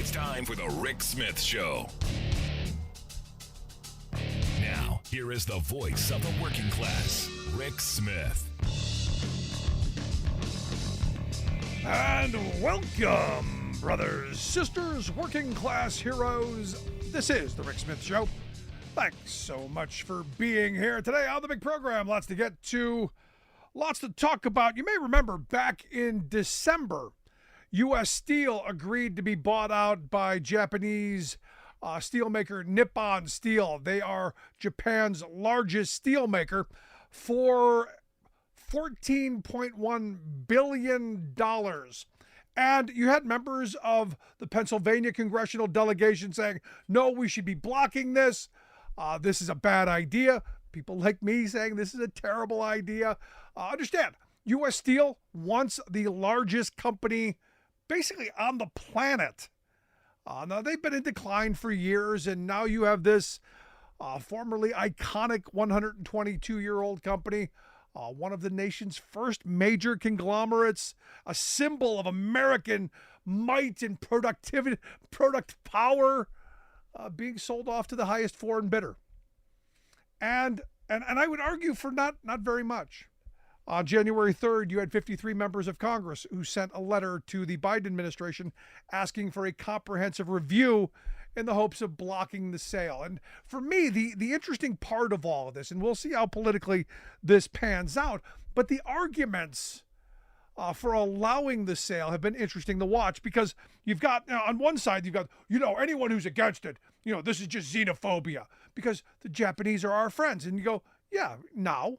It's time for the Rick Smith Show. Now, here is the voice of the working class, Rick Smith. And welcome, brothers, sisters, working class heroes. This is the Rick Smith Show. Thanks so much for being here today on the big program. Lots to get to, lots to talk about. You may remember back in December, U.S. Steel agreed to be bought out by Japanese steelmaker Nippon Steel. They are Japan's largest steelmaker for $14.1 billion. And you had members of the Pennsylvania congressional delegation saying, no, we should be blocking this. This is a bad idea. People like me saying this is a terrible idea. Understand, U.S. Steel, once the largest company basically on the planet. Now, they've been in decline for years, and now you have this formerly iconic 122-year-old company, one of the nation's first major conglomerates, a symbol of American might and productivity, product power, being sold off to the highest foreign bidder. And I would argue for not very much. On January 3rd, you had 53 members of Congress who sent a letter to the Biden administration asking for a comprehensive review in the hopes of blocking the sale. And for me, the interesting part of all of this, and we'll see how politically this pans out, but the arguments for allowing the sale have been interesting to watch, because you've got, on one side, you've got, anyone who's against it, this is just xenophobia because the Japanese are our friends. And you go, yeah, now,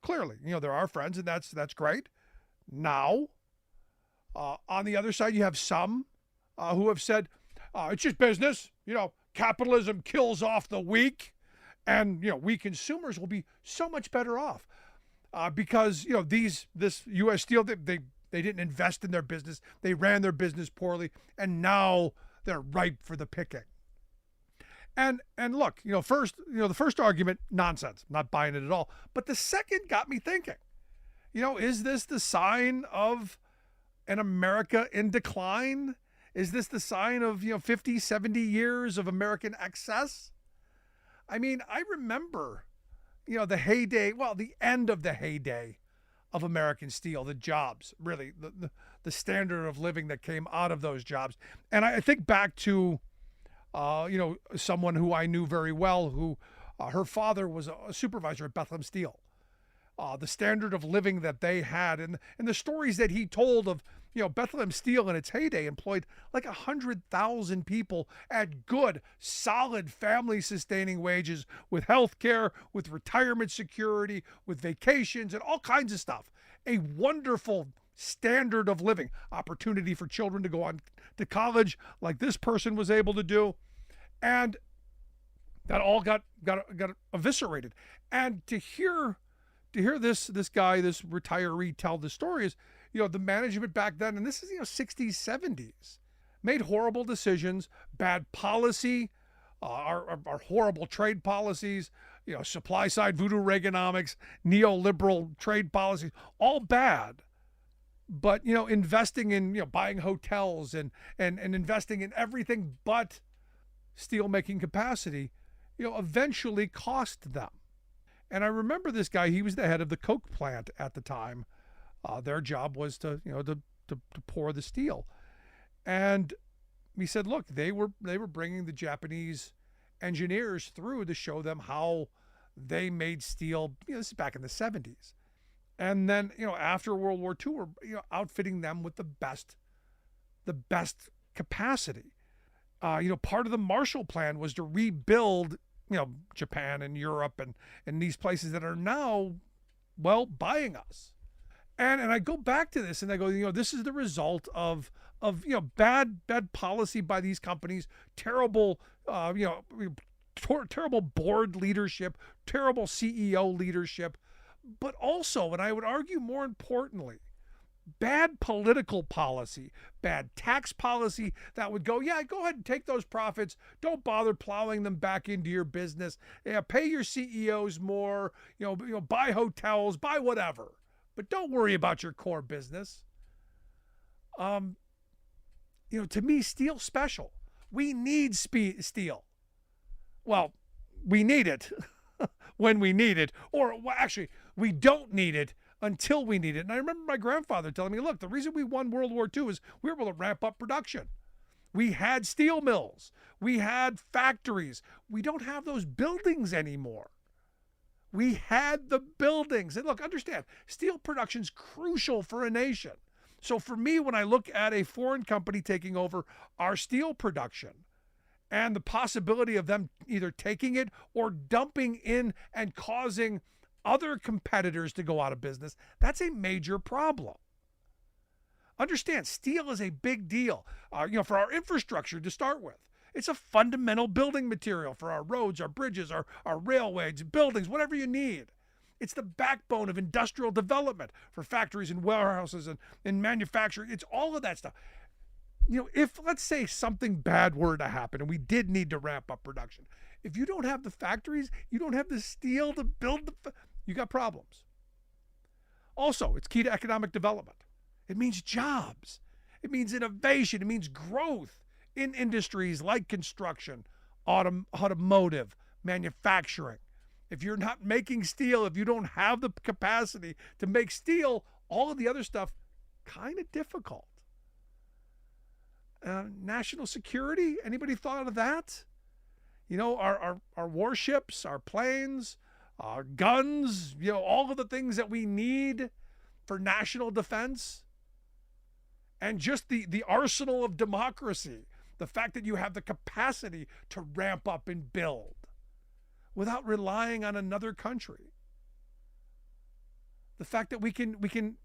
clearly, they're our friends, and that's great. Now, on the other side, you have some who have said, it's just business. Capitalism kills off the weak, and we consumers will be so much better off because this U.S. Steel, they didn't invest in their business, they ran their business poorly, and now they're ripe for the picking. And look, first, the first argument, nonsense, not buying it at all. But the second got me thinking, is this the sign of an America in decline? Is this the sign of, 50, 70 years of American excess? I mean, I remember, the heyday, the end of the heyday of American steel, the jobs, really, the standard of living that came out of those jobs. And I think back to, someone who I knew very well, who her father was a supervisor at Bethlehem Steel. The standard of living that they had, and the stories that he told of, Bethlehem Steel in its heyday employed like 100,000 people at good, solid, family-sustaining wages, with health care, with retirement security, with vacations, and all kinds of stuff. A wonderful standard of living, opportunity for children to go on to college like this person was able to do. And that all got eviscerated. And to hear this guy, this retiree, tell the stories, the management back then, and this is 60s, 70s, made horrible decisions, bad policy, our horrible trade policies, supply side voodoo Reaganomics, neoliberal trade policies, all bad. But investing in buying hotels and investing in everything but steel making capacity, eventually cost them. And I remember this guy, he was the head of the Coke plant at the time. Their job was to pour the steel. And he said, look, they were bringing the Japanese engineers through to show them how they made steel. This is back in the 70s. And then, after World War II, we're outfitting them with the best capacity. Part of the Marshall Plan was to rebuild, Japan and Europe and these places that are now, buying us. And I go back to this and I go, this is the result of bad policy by these companies, terrible, terrible board leadership, terrible CEO leadership, but also, and I would argue more importantly, bad political policy, bad tax policy that would go ahead and take those profits. Don't bother plowing them back into your business. Pay your CEOs more, buy hotels, buy whatever. But don't worry about your core business. To me, steel's special. We need steel. Well, we need it when we need it, or actually, we don't need it until we need it. And I remember my grandfather telling me, look, the reason we won World War II is we were able to ramp up production. We had steel mills. We had factories. We don't have those buildings anymore. We had the buildings. And look, understand, steel production's crucial for a nation. So for me, when I look at a foreign company taking over our steel production and the possibility of them either taking it or dumping in and causing other competitors to go out of business, that's a major problem. Understand, steel is a big deal, for our infrastructure to start with. It's a fundamental building material for our roads, our bridges, our railways, buildings, whatever you need. It's the backbone of industrial development for factories and warehouses and manufacturing. It's all of that stuff. If, let's say, something bad were to happen and we did need to ramp up production, if you don't have the factories, you don't have the steel to build you got problems. Also, it's key to economic development. It means jobs. It means innovation. It means growth in industries like construction, automotive, manufacturing. If you're not making steel, if you don't have the capacity to make steel, all of the other stuff, kind of difficult. National security, anybody thought of that? Our warships, our planes, our guns, all of the things that we need for national defense. And just the arsenal of democracy, the fact that you have the capacity to ramp up and build without relying on another country. The fact that we can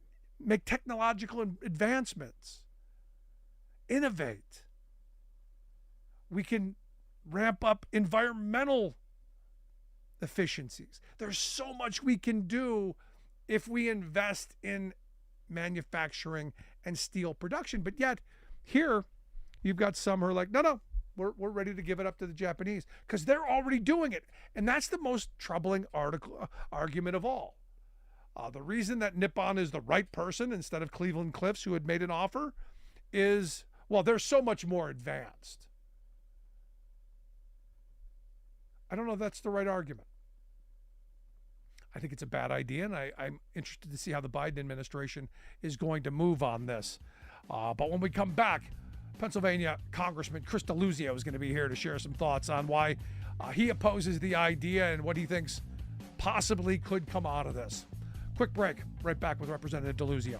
make technological advancements, innovate. We can ramp up environmental efficiencies. There's so much we can do if we invest in manufacturing and steel production. But yet, here, you've got some who are like, no, we're ready to give it up to the Japanese because they're already doing it. And that's the most troubling argument of all. The reason that Nippon is the right person instead of Cleveland Cliffs, who had made an offer, is, well, they're so much more advanced. I don't know if that's the right argument. I think it's a bad idea, and I'm interested to see how the Biden administration is going to move on this. But when we come back, Pennsylvania Congressman Chris Deluzio is going to be here to share some thoughts on why he opposes the idea and what he thinks possibly could come out of this. Quick break. Right back with Representative Deluzio.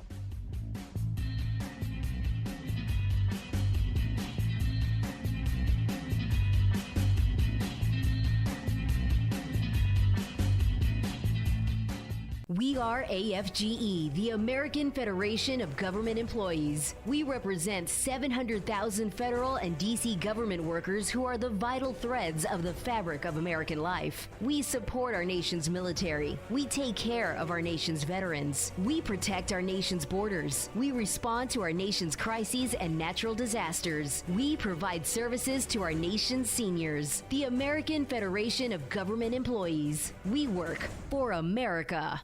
We are AFGE, the American Federation of Government Employees. We represent 700,000 federal and D.C. government workers who are the vital threads of the fabric of American life. We support our nation's military. We take care of our nation's veterans. We protect our nation's borders. We respond to our nation's crises and natural disasters. We provide services to our nation's seniors. The American Federation of Government Employees. We work for America.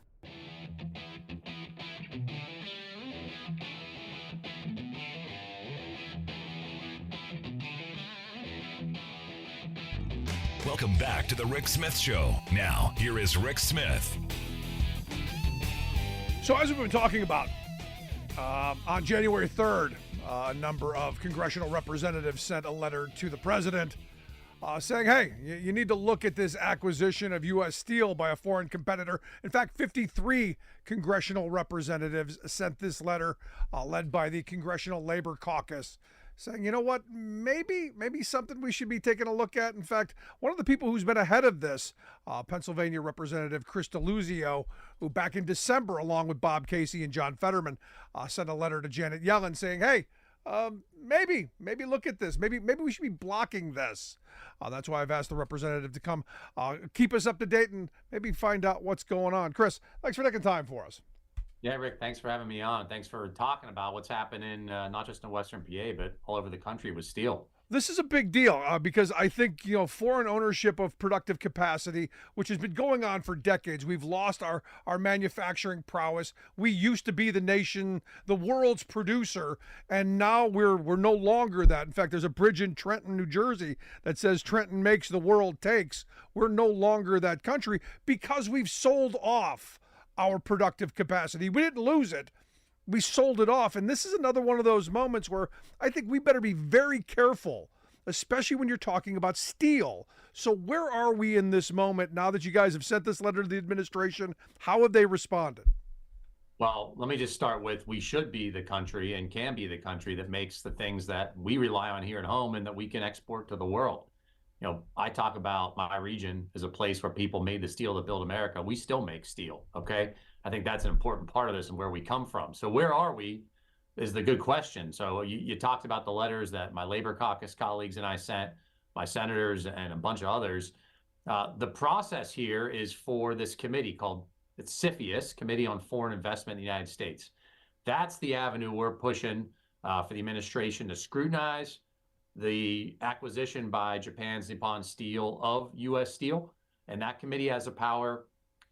Welcome back to the Rick Smith Show. Now, here is Rick Smith. So as we've been talking about, on January 3rd, a number of congressional representatives sent a letter to the president saying, hey, you need to look at this acquisition of U.S. steel by a foreign competitor. In fact, 53 congressional representatives sent this letter led by the Congressional Labor Caucus saying, you know what, maybe something we should be taking a look at. In fact, one of the people who's been ahead of this, Pennsylvania Representative Chris Deluzio, who back in December, along with Bob Casey and John Fetterman, sent a letter to Janet Yellen saying, hey, maybe look at this. Maybe we should be blocking this. That's why I've asked the representative to come keep us up to date and maybe find out what's going on. Chris, thanks for taking time for us. Yeah, Rick, thanks for having me on. Thanks for talking about what's happening, not just in Western PA, but all over the country with steel. This is a big deal because I think, foreign ownership of productive capacity, which has been going on for decades. We've lost our manufacturing prowess. We used to be the nation, the world's producer, and now we're no longer that. In fact, there's a bridge in Trenton, New Jersey that says Trenton makes, the world takes. We're no longer that country because we've sold off our productive capacity. We didn't lose it. We sold it off. And this is another one of those moments where I think we better be very careful, especially when you're talking about steel. So where are we in this moment now that you guys have sent this letter to the administration? How have they responded? Well, let me just start with, we should be the country and can be the country that makes the things that we rely on here at home and that we can export to the world. I talk about my region as a place where people made the steel to build America. We still make steel, okay? I think that's an important part of this and where we come from. So where are we is the good question. So you talked about the letters that my Labor Caucus colleagues and I sent, my senators and a bunch of others. The process here is for this committee called CFIUS, Committee on Foreign Investment in the United States. That's the avenue we're pushing for the administration to scrutinize the acquisition by Japan's Nippon Steel of U.S. Steel. And that committee has the power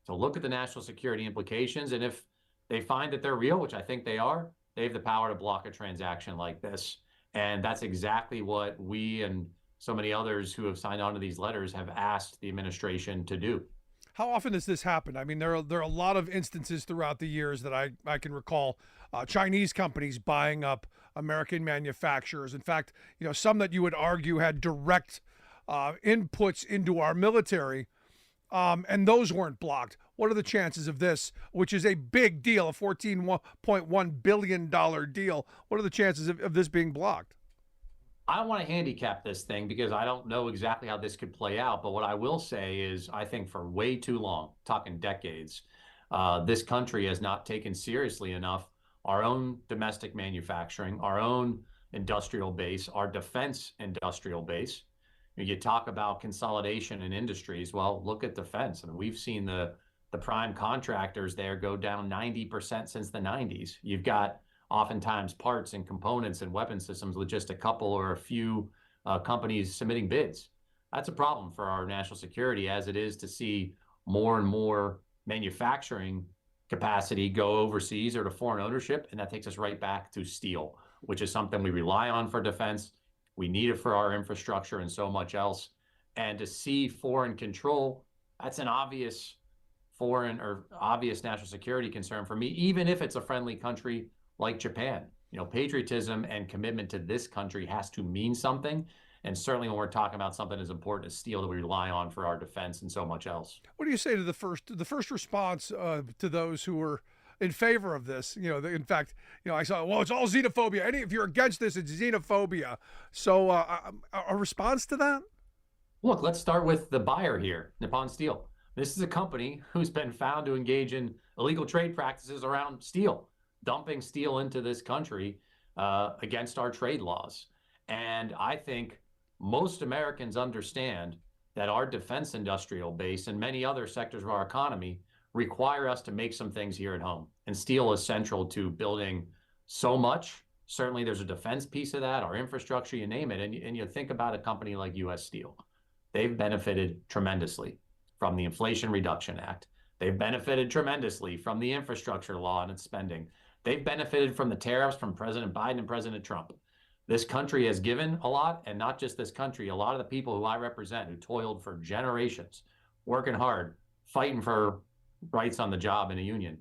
to look at the national security implications. And if they find that they're real, which I think they are, they have the power to block a transaction like this. And that's exactly what we and so many others who have signed on to these letters have asked the administration to do. How often does this happen? I mean, there are a lot of instances throughout the years that I can recall Chinese companies buying up American manufacturers. In fact, some that you would argue had direct inputs into our military, and those weren't blocked. What are the chances of this, which is a big deal, a $14.1 billion deal? What are the chances of this being blocked? I don't want to handicap this thing because I don't know exactly how this could play out. But what I will say is I think for way too long, talking decades, this country has not taken seriously enough our own domestic manufacturing, our own industrial base, our defense industrial base. You talk about consolidation in industries. Well, look at defense. I mean, we've seen the prime contractors there go down 90% since the 90s. You've got oftentimes parts and components and weapon systems with just a couple or a few companies submitting bids. That's a problem for our national security, as it is to see more and more manufacturing capacity go overseas or to foreign ownership. And that takes us right back to steel, which is something we rely on for defense. We need it for our infrastructure and so much else. And to see foreign control, that's an obvious foreign or obvious national security concern for me, even if it's a friendly country like Japan. Patriotism and commitment to this country has to mean something. And certainly when we're talking about something as important as steel that we rely on for our defense and so much else. What do you say to the first response to those who were in favor of this? In fact, I saw, well, it's all xenophobia. If you're against this, it's xenophobia. So a response to that? Look, let's start with the buyer here, Nippon Steel. This is a company who's been found to engage in illegal trade practices around steel, dumping steel into this country against our trade laws. And I think most Americans understand that our defense industrial base and many other sectors of our economy require us to make some things here at home. And steel is central to building so much. Certainly there's a defense piece of that, our infrastructure, you name it. And you think about a company like U.S. Steel. They've benefited tremendously from the Inflation Reduction Act. They've benefited tremendously from the infrastructure law and its spending. They've benefited from the tariffs from President Biden and President Trump. This country has given a lot, and not just this country, a lot of the people who I represent who toiled for generations, working hard, fighting for rights on the job in a union.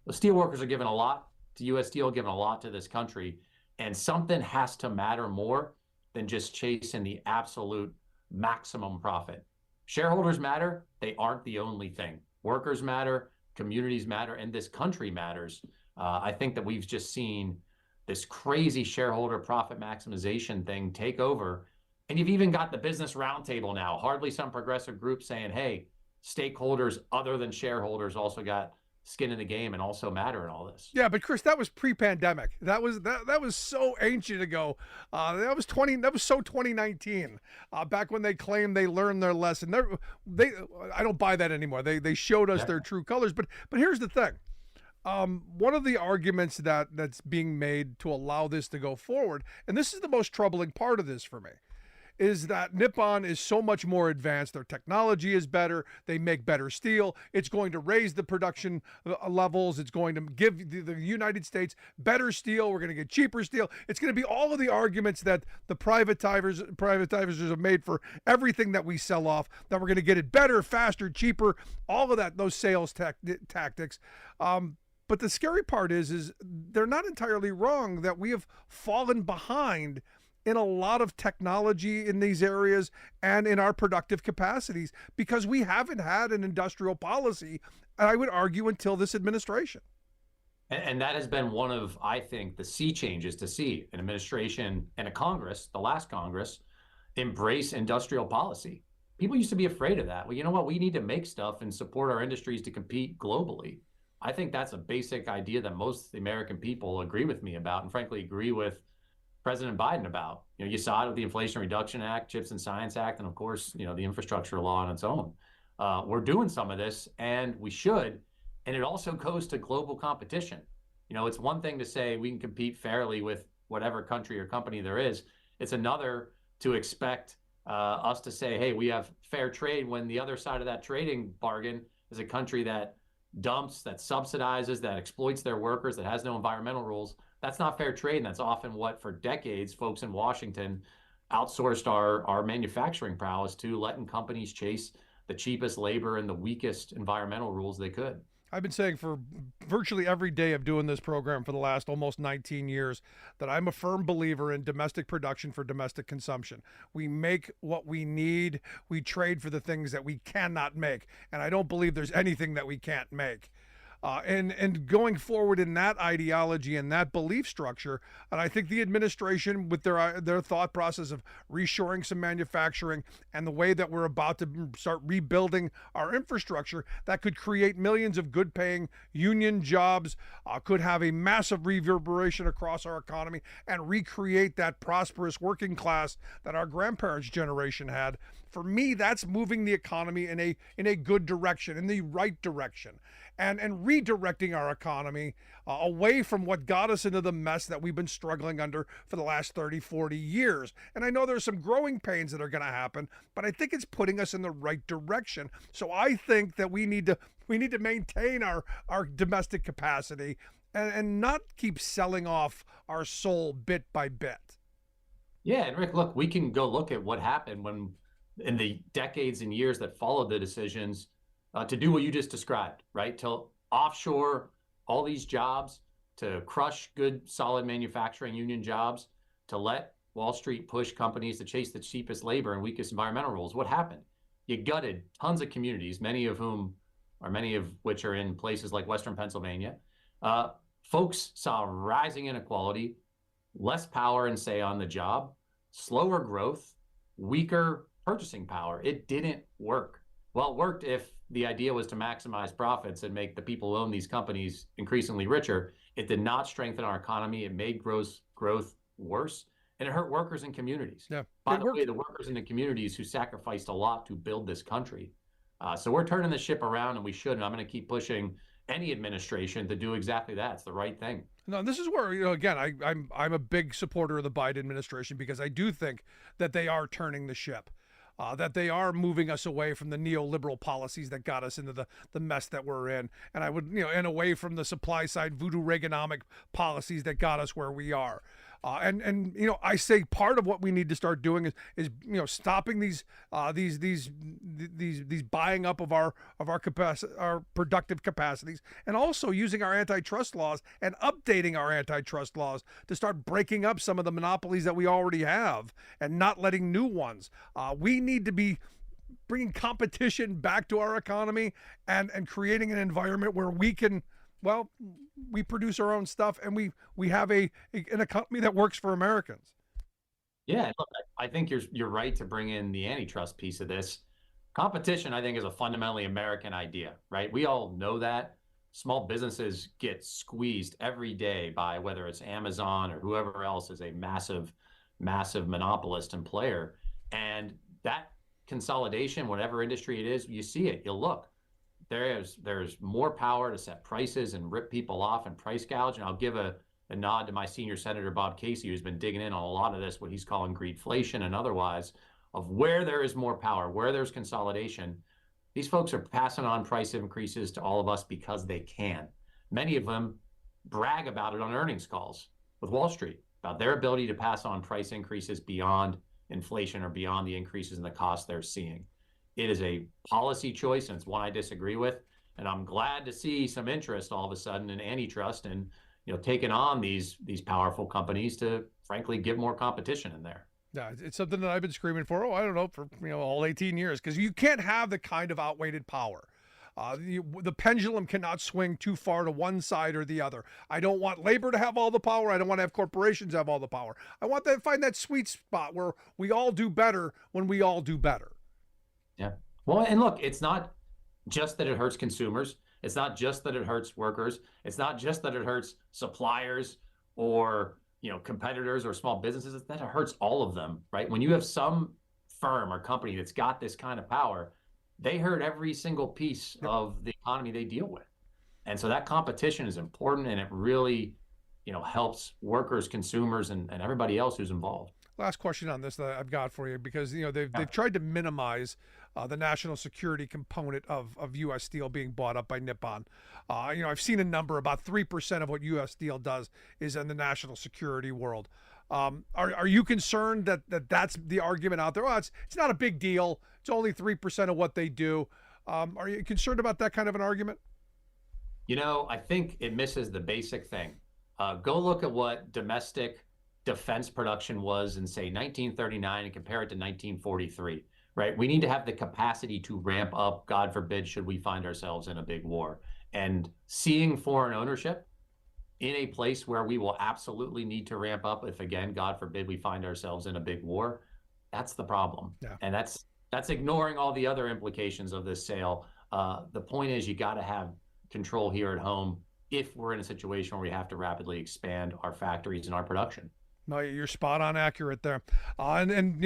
The steel workers are giving a lot to U.S. Steel, giving a lot to this country, and something has to matter more than just chasing the absolute maximum profit. Shareholders matter. They aren't the only thing. Workers matter, communities matter, and this country matters. I think that we've just seen this crazy shareholder profit maximization thing take over. And you've even got the business roundtable now, hardly some progressive group saying, hey, stakeholders other than shareholders also got skin in the game and also matter in all this. Yeah, but Chris, that was pre-pandemic. That was so ancient ago. That was 2019. Back when they claimed they learned their lesson. I don't buy that anymore. They showed us their true colors. But here's the thing. One of the arguments that's being made to allow this to go forward, and this is the most troubling part of this for me, is that Nippon is so much more advanced. Their technology is better. They make better steel. It's going to raise the production levels. It's going to give the United States better steel. We're going to get cheaper steel. It's going to be all of the arguments that the privatizers have made for everything that we sell off, that we're going to get it better, faster, cheaper, all of that, those sales tactics. But the scary part is they're not entirely wrong, that we have fallen behind in a lot of technology in these areas and in our productive capacities because we haven't had an industrial policy, I would argue, until this administration. And that has been one of, I think, the sea changes to see an administration and a Congress, the last Congress, embrace industrial policy. People used to be afraid of that. Well, you know what? We need to make stuff and support our industries to compete globally. I think that's a basic idea that most of the American people agree with me about, and frankly agree with President Biden about. You know, you saw it with the Inflation Reduction Act, CHIPS and Science Act, and of course, you know, the infrastructure law on its own. We're doing some of this, and we should. And it also goes to global competition. You know, it's one thing to say we can compete fairly with whatever country or company there is. It's another to expect us to say, hey, we have fair trade, when the other side of that trading bargain is a country that dumps, that subsidizes, that exploits their workers, that has no environmental rules. That's not fair trade. And that's often what, for decades, folks in Washington outsourced our manufacturing prowess to, letting companies chase the cheapest labor and the weakest environmental rules they could. I've been saying for virtually every day of doing this program for the last almost 19 years that I'm a firm believer in domestic production for domestic consumption. We make what we need. We trade for the things that we cannot make. And I don't believe there's anything that we can't make. And going forward in that ideology and that belief structure, and I think the administration, with their thought process of reshoring some manufacturing and the way that we're about to start rebuilding our infrastructure, that could create millions of good-paying union jobs, could have a massive reverberation across our economy, and recreate that prosperous working class that our grandparents' generation had. For me, that's moving the economy in a good direction, in the right direction. And redirecting our economy away from what got us into the mess that we've been struggling under for the last 30, 40 years. And I know there's some growing pains that are going to happen, but I think it's putting us in the right direction. So I think that we need to maintain our domestic capacity and not keep selling off our soul bit by bit. Yeah, and Rick, look, we can go look at what happened when, in the decades and years that followed the decisions to do what you just described, right? To offshore all these jobs, to crush good, solid manufacturing union jobs, to let Wall Street push companies to chase the cheapest labor and weakest environmental rules. What happened? You gutted tons of communities, many of which are in places like Western Pennsylvania. Folks saw rising inequality, less power and say on the job, slower growth, weaker purchasing power. It didn't work. Well, it worked if the idea was to maximize profits and make the people who own these companies increasingly richer. It did not strengthen our economy. It made growth worse, and it hurt workers and communities. Yeah, by the way, the workers in the communities who sacrificed a lot to build this country. So we're turning the ship around, and we should. And I'm going to keep pushing any administration to do exactly that. It's the right thing. No, this is where, again, I'm a big supporter of the Biden administration because I do think that they are turning the ship. That they are moving us away from the neoliberal policies that got us into the mess that we're in. And I would, and away from the supply side voodoo Reaganomic policies that got us where we are. And I say part of what we need to start doing is stopping these buying up of our productive capacities, and also using our antitrust laws and updating our antitrust laws to start breaking up some of the monopolies that we already have and not letting new ones. We need to be bringing competition back to our economy and creating an environment where we can, we produce our own stuff and we have an economy that works for Americans. Yeah, look, I think you're right to bring in the antitrust piece of this. Competition, I think, is a fundamentally American idea, right? We all know that. Small businesses get squeezed every day by whether it's Amazon or whoever else is a massive monopolist and player. And that consolidation, whatever industry it is, you see it, you look. There's more power to set prices and rip people off and price gouge. And I'll give an a nod to my senior senator, Bob Casey, who's been digging in on a lot of this, what he's calling greedflation and otherwise, of where there is more power, where there's consolidation. These folks are passing on price increases to all of us because they can. Many of them brag about it on earnings calls with Wall Street, about their ability to pass on price increases beyond inflation or beyond the increases in the cost they're seeing. It is a policy choice, and it's one I disagree with. And I'm glad to see some interest all of a sudden in antitrust and taking on these powerful companies to frankly give more competition in there. Yeah, it's something that I've been screaming for, I don't know, for all 18 years, because you can't have the kind of outweighted power. The pendulum cannot swing too far to one side or the other. I don't want labor to have all the power. I don't want to have corporations have all the power. I want to find that sweet spot where we all do better when we all do better. Yeah. Well, and look, it's not just that it hurts consumers. It's not just that it hurts workers. It's not just that it hurts suppliers or competitors or small businesses. It's that it hurts all of them, right? When you have some firm or company that's got this kind of power, they hurt every single piece of the economy they deal with. And so that competition is important, and it really, helps workers, consumers, and everybody else who's involved. Last question on this that I've got for you, because they've tried to minimize the national security component of U.S. Steel being bought up by Nippon. I've seen a number, about 3% of what U.S. Steel does is in the national security world. Are you concerned that that's the argument out there? Well, it's not a big deal. It's only 3% of what they do. Are you concerned about that kind of an argument? I think it misses the basic thing. Go look at what domestic defense production was in, say, 1939 and compare it to 1943, right? We need to have the capacity to ramp up, God forbid, should we find ourselves in a big war. And seeing foreign ownership in a place where we will absolutely need to ramp up if, again, God forbid, we find ourselves in a big war, that's the problem. Yeah. And that's ignoring all the other implications of this sale. The point is, you got to have control here at home if we're in a situation where we have to rapidly expand our factories and our production. No, you're spot on accurate there. And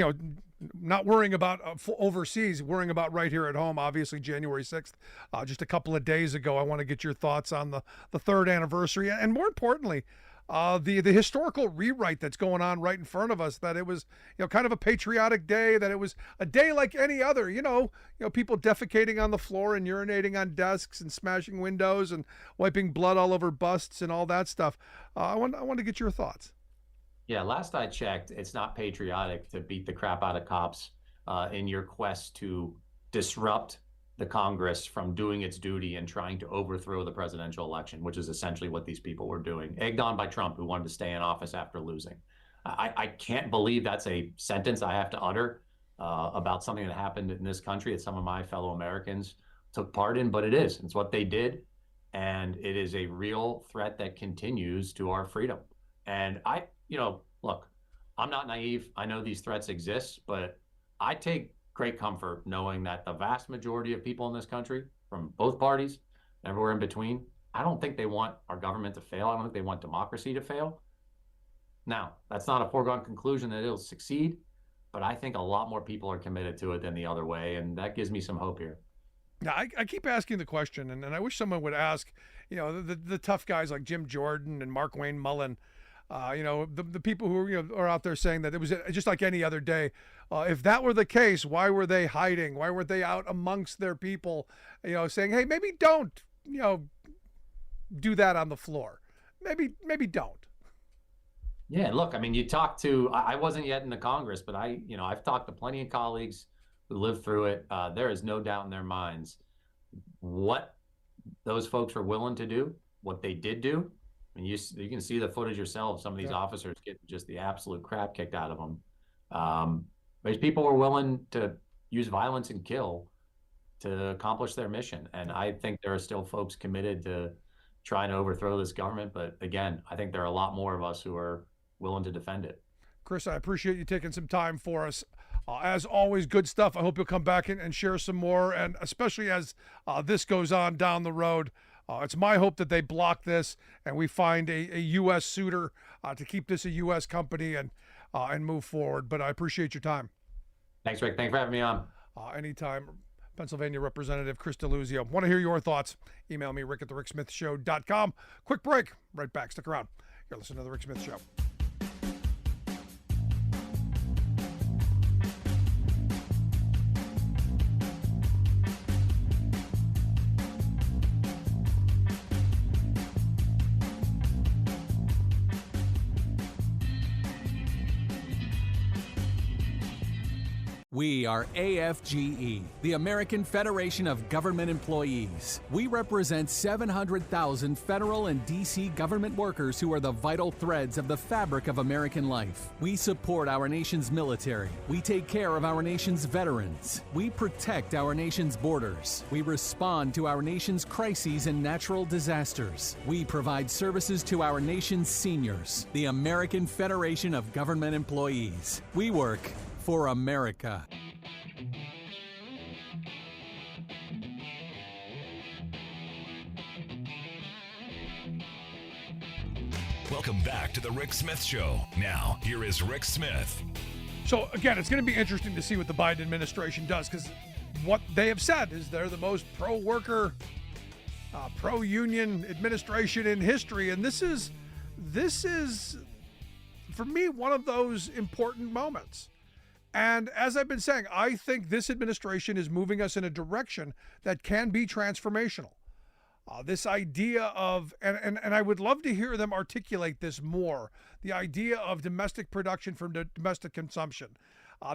not worrying about overseas, worrying about right here at home. Obviously, January 6th, just a couple of days ago. I want to get your thoughts on the third anniversary, and more importantly, the historical rewrite that's going on right in front of us. That it was kind of a patriotic day. That it was a day like any other. People defecating on the floor and urinating on desks and smashing windows and wiping blood all over busts and all that stuff. I want to get your thoughts. Yeah, last I checked, it's not patriotic to beat the crap out of cops in your quest to disrupt the Congress from doing its duty and trying to overthrow the presidential election, which is essentially what these people were doing, egged on by Trump, who wanted to stay in office after losing. I can't believe that's a sentence I have to utter about something that happened in this country that some of my fellow Americans took part in, but it is. It's what they did, and it is a real threat that continues to our freedom. And look, I'm not naive. I know these threats exist, but I take great comfort knowing that the vast majority of people in this country, from both parties, everywhere in between, I don't think they want our government to fail. I don't think they want democracy to fail. Now, that's not a foregone conclusion that it'll succeed, but I think a lot more people are committed to it than the other way, and that gives me some hope here. Yeah, I keep asking the question, and I wish someone would ask, the tough guys like Jim Jordan and Mark Wayne Mullen, the people who are out there saying that it was just like any other day. If that were the case, why were they hiding? Why weren't they out amongst their people, saying, hey, maybe don't, do that on the floor. Maybe don't. Yeah, look, I mean, you talk to, I wasn't yet in the Congress, but I've talked to plenty of colleagues who lived through it. There is no doubt in their minds what those folks were willing to do, what they did do. I mean, you can see the footage yourself. Some of these officers get just the absolute crap kicked out of them. But people were willing to use violence and kill to accomplish their mission. And I think there are still folks committed to trying to overthrow this government. But again, I think there are a lot more of us who are willing to defend it. Chris, I appreciate you taking some time for us. As always, good stuff. I hope you'll come back and share some more, and especially as this goes on down the road. It's my hope that they block this and we find a U.S. suitor to keep this a U.S. company and move forward. But I appreciate your time. Thanks, Rick. Thanks for having me on. Anytime. Pennsylvania Representative Chris Deluzio. Want to hear your thoughts? Email me, rick@thericksmithshow.com. Quick break. Right back. Stick around. You're listening to The Rick Smith Show. We are AFGE, the American Federation of Government Employees. We represent 700,000 federal and D.C. government workers who are the vital threads of the fabric of American life. We support our nation's military. We take care of our nation's veterans. We protect our nation's borders. We respond to our nation's crises and natural disasters. We provide services to our nation's seniors. The American Federation of Government Employees. We work for America. Welcome back to the Rick Smith Show. Now, here is Rick Smith. So, again, it's going to be interesting to see what the Biden administration does, because what they have said is they're the most pro-worker, pro-union administration in history. And this is, for me, one of those important moments. And as I've been saying, I think this administration is moving us in a direction that can be transformational. This idea of, and I would love to hear them articulate this more, the idea of domestic production from domestic consumption,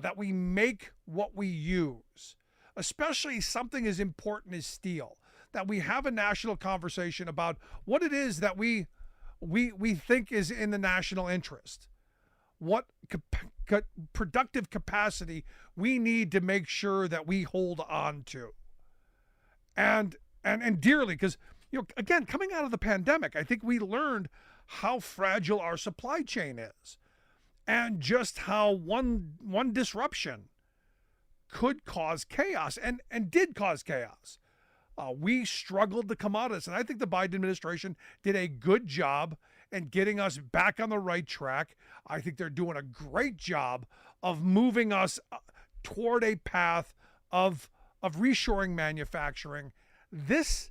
that we make what we use, especially something as important as steel, that we have a national conversation about what it is that we think is in the national interest. What productive capacity we need to make sure that we hold on to. And dearly, because, again, coming out of the pandemic, I think we learned how fragile our supply chain is, and just how one disruption could cause chaos, and did cause chaos. We struggled to come out of this, and I think the Biden administration did a good job in getting us back on the right track. I think they're doing a great job of moving us toward a path of reshoring manufacturing. This,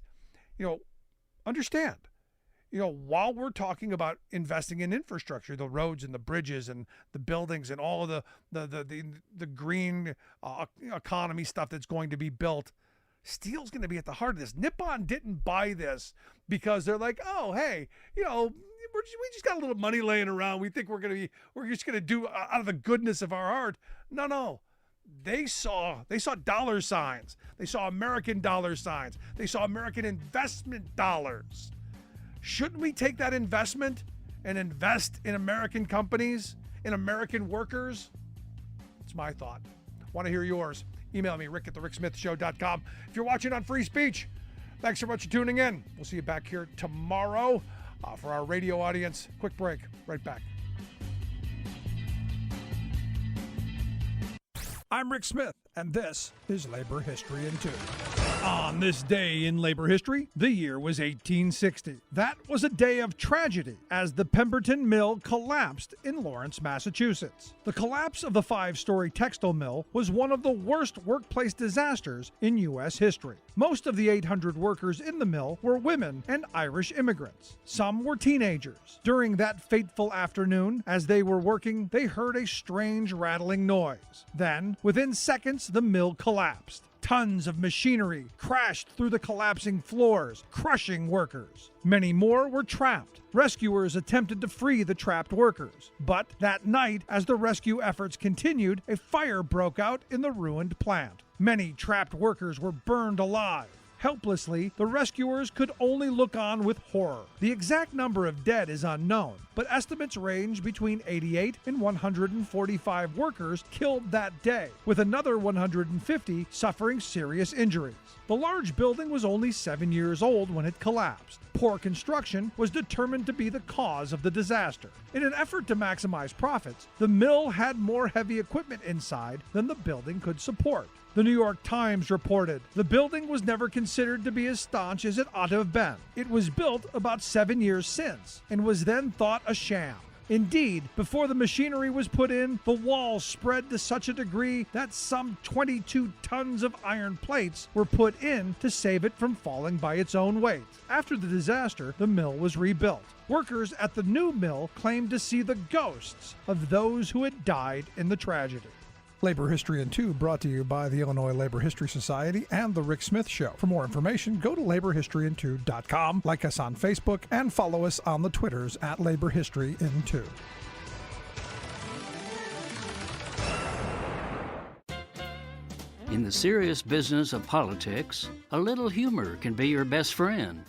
understand, while we're talking about investing in infrastructure, the roads and the bridges and the buildings and all of the green economy stuff that's going to be built, steel's going to be at the heart of this. Nippon didn't buy this because they're like, oh, hey, we just got a little money laying around. We think we're just going to do out of the goodness of our heart. No. They saw dollar signs. They saw American dollar signs. They saw American investment dollars. Shouldn't we take that investment and invest in American companies, in American workers? It's my thought. Want to hear yours? Email me, rick@thericksmithshow.com. If you're watching on Free Speech, thanks so much for tuning in. We'll see you back here tomorrow. For our radio audience, quick break. Right back. I'm Rick Smith, and this is Labor History in 2. On this day in labor history, the year was 1860. That was a day of tragedy as the Pemberton Mill collapsed in Lawrence, Massachusetts. The collapse of the 5-story textile mill was one of the worst workplace disasters in U.S. history. Most of the 800 workers in the mill were women and Irish immigrants. Some were teenagers. During that fateful afternoon, as they were working, they heard a strange rattling noise. Then, within seconds, the mill collapsed. Tons of machinery crashed through the collapsing floors, crushing workers. Many more were trapped. Rescuers attempted to free the trapped workers. But that night, as the rescue efforts continued, a fire broke out in the ruined plant. Many trapped workers were burned alive. Helplessly, the rescuers could only look on with horror. The exact number of dead is unknown, but estimates range between 88 and 145 workers killed that day, with another 150 suffering serious injuries. The large building was only 7 years old when it collapsed. Poor construction was determined to be the cause of the disaster. In an effort to maximize profits, the mill had more heavy equipment inside than the building could support. The New York Times reported, the building was never considered to be as staunch as it ought to have been. It was built about 7 years since and was then thought a sham. Indeed, before the machinery was put in, the walls spread to such a degree that some 22 tons of iron plates were put in to save it from falling by its own weight. After the disaster, the mill was rebuilt. Workers at the new mill claimed to see the ghosts of those who had died in the tragedy. Labor History in 2 brought to you by the Illinois Labor History Society and The Rick Smith Show. For more information, go to laborhistoryin2.com, like us on Facebook, and follow us on the Twitters at Labor History in 2. In the serious business of politics, a little humor can be your best friend.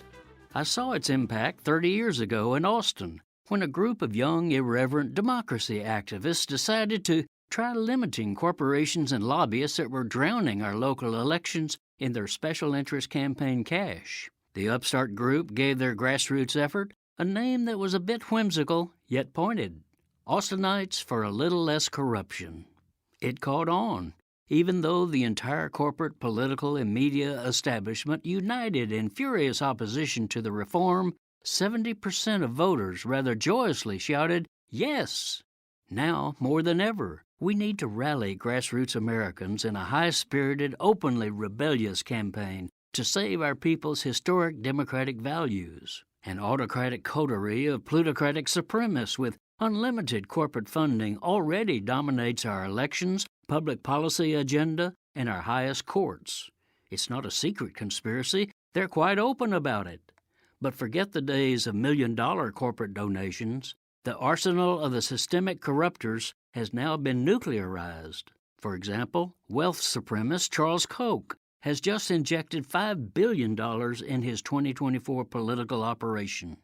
I saw its impact 30 years ago in Austin, when a group of young, irreverent democracy activists decided to try limiting corporations and lobbyists that were drowning our local elections in their special interest campaign cash. The upstart group gave their grassroots effort a name that was a bit whimsical, yet pointed: Austinites for a Little Less Corruption. It caught on, even though the entire corporate, political, and media establishment united in furious opposition to the reform. 70% of voters rather joyously shouted, "Yes!" Now, more than ever, we need to rally grassroots Americans in a high-spirited, openly rebellious campaign to save our people's historic democratic values. An autocratic coterie of plutocratic supremacists with unlimited corporate funding already dominates our elections, public policy agenda, and our highest courts. It's not a secret conspiracy. They're quite open about it. But forget the days of million-dollar corporate donations. The arsenal of the systemic corruptors has now been nuclearized. For example, wealth supremacist Charles Koch has just injected $5 billion in his 2024 political operation.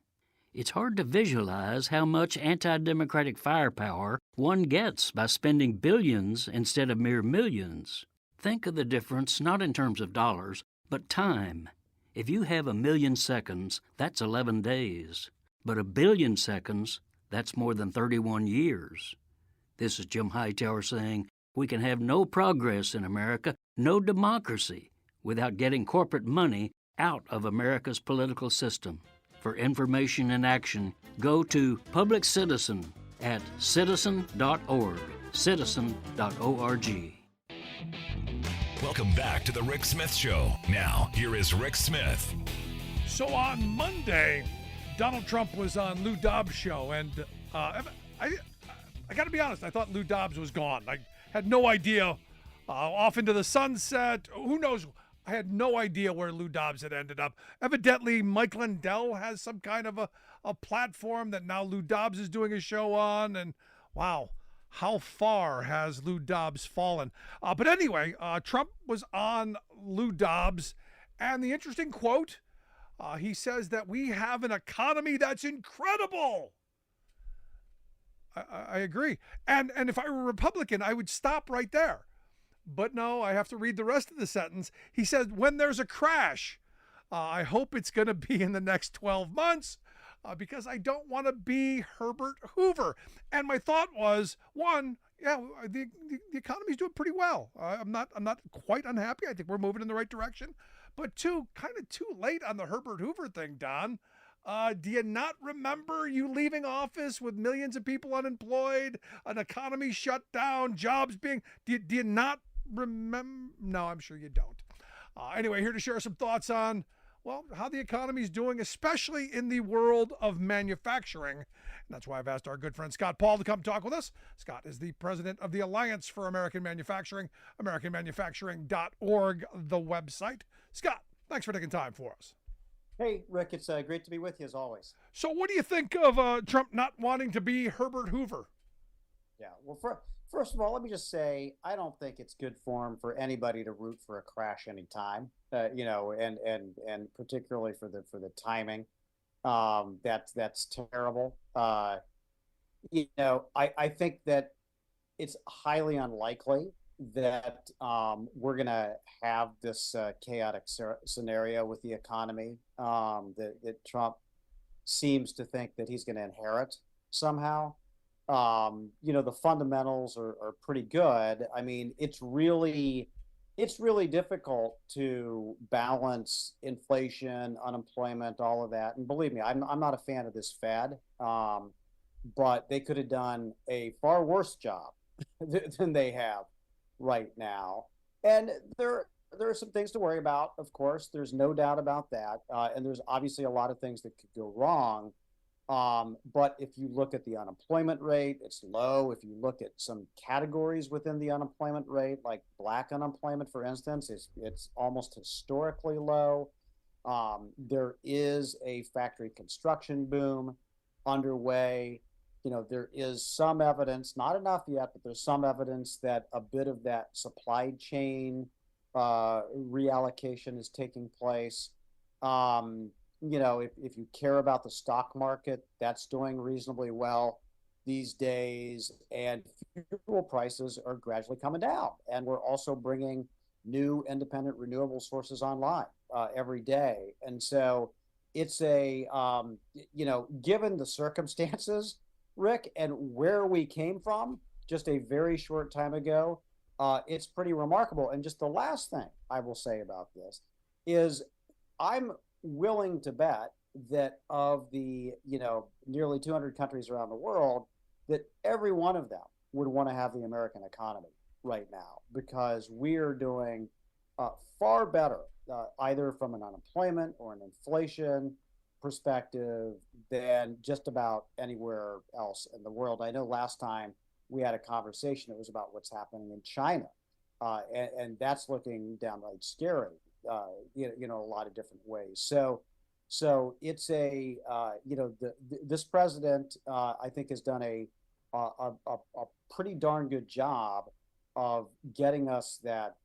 It's hard to visualize how much anti-democratic firepower one gets by spending billions instead of mere millions. Think of the difference not in terms of dollars, but time. If you have 1 million seconds, that's 11 days. But 1 billion seconds, that's more than 31 years. This is Jim Hightower saying we can have no progress in America, no democracy, without getting corporate money out of America's political system. For information and action, go to Public Citizen at citizen.org, citizen.org. Welcome back to the Rick Smith Show. Now, here is Rick Smith. So on Monday, Donald Trump was on Lou Dobbs' show, and I got to be honest, I thought Lou Dobbs was gone. I had no idea. Off into the sunset. Who knows? I had no idea where Lou Dobbs had ended up. Evidently, Mike Lindell has some kind of a platform that now Lou Dobbs is doing a show on, and wow, how far has Lou Dobbs fallen? But anyway, Trump was on Lou Dobbs, and the interesting quote, he says that we have an economy that's incredible. I agree. And if I were a Republican, I would stop right there. But no, I have to read the rest of the sentence. He says, when there's a crash, I hope it's going to be in the next 12 months because I don't want to be Herbert Hoover. And my thought was, one, yeah, the economy's doing pretty well. I'm not quite unhappy. I think we're moving in the right direction. But two, kind of too late on the Herbert Hoover thing, Don. Do you not remember you leaving office with millions of people unemployed, an economy shut down, jobs being... Do you not remember? No, I'm sure you don't. Anyway, here to share some thoughts on, well, how the economy is doing, especially in the world of manufacturing. And that's why I've asked our good friend Scott Paul to come talk with us. Scott is the president of the Alliance for American Manufacturing, AmericanManufacturing.org, the website. Scott, thanks for taking time for us. Hey, Rick, it's great to be with you as always. So what do you think of Trump not wanting to be Herbert Hoover? Yeah, well, first of all, let me just say, I don't think it's good form for anybody to root for a crash anytime, and particularly for the timing. That's terrible. I think that it's highly unlikely that we're going to have this chaotic scenario with the economy that Trump seems to think that he's going to inherit somehow. The fundamentals are pretty good. I mean, it's really difficult to balance inflation, unemployment, all of that. And believe me, I'm not a fan of this fad. but they could have done a far worse job than they have right now. And there are some things to worry about, of course. There's no doubt about that. And there's obviously a lot of things that could go wrong. But if you look at the unemployment rate, it's low. If you look at some categories within the unemployment rate, like Black unemployment, for instance, it's almost historically low. There is a factory construction boom underway. There is some evidence, not enough yet, but there's some evidence that a bit of that supply chain reallocation is taking place. If you care about the stock market, that's doing reasonably well these days, and fuel prices are gradually coming down. And we're also bringing new independent renewable sources online every day. And so it's given the circumstances, Rick, and where we came from just a very short time ago, it's pretty remarkable. And just the last thing I will say about this is I'm willing to bet that of the nearly 200 countries around the world, that every one of them would want to have the American economy right now, because we are doing far better either from an unemployment or an inflation perspective than just about anywhere else in the world. I know last time we had a conversation, it was about what's happening in China, and that's looking downright scary. A lot of different ways. So it's this president, I think, has done a pretty darn good job of getting us that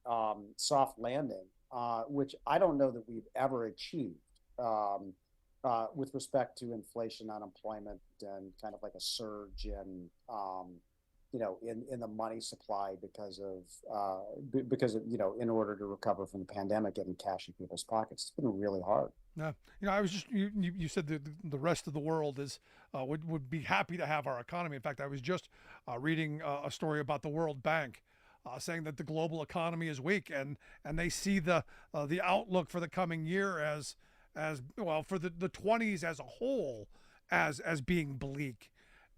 soft landing, which I don't know that we've ever achieved with respect to inflation, unemployment, and kind of like a surge in the money supply because of in order to recover from the pandemic, getting cash in people's pockets. It's been really hard. Yeah, I was just you said that the rest of the world is would be happy to have our economy. In fact, I was just reading a story about the World Bank saying that the global economy is weak, and they see the outlook for the coming year as well, for the 20s as a whole, as being bleak.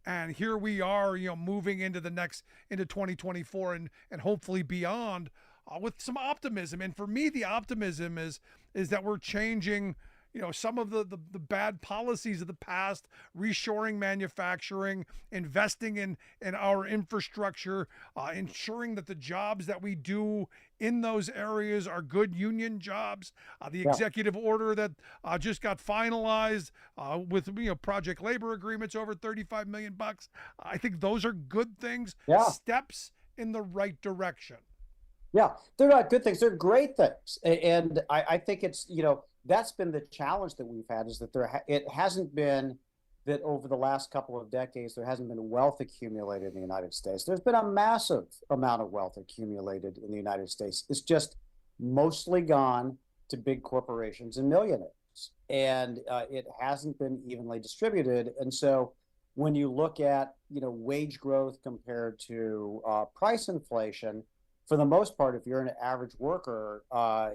And here we are, moving into 2024 and hopefully beyond with some optimism. And for me, the optimism is that we're changing, some of the bad policies of the past, reshoring manufacturing, investing in our infrastructure, ensuring that the jobs that we do in those areas are good union jobs. The executive order that just got finalized with project labor agreements over $35 million. I think those are good things, steps in the right direction. Yeah, they're not good things. They're great things. And I think it's, that's been the challenge that we've had, is that it hasn't been that over the last couple of decades, there hasn't been wealth accumulated in the United States. There's been a massive amount of wealth accumulated in the United States. It's just mostly gone to big corporations and millionaires. And it hasn't been evenly distributed. And so when you look at, wage growth compared to price inflation, for the most part, if you're an average worker,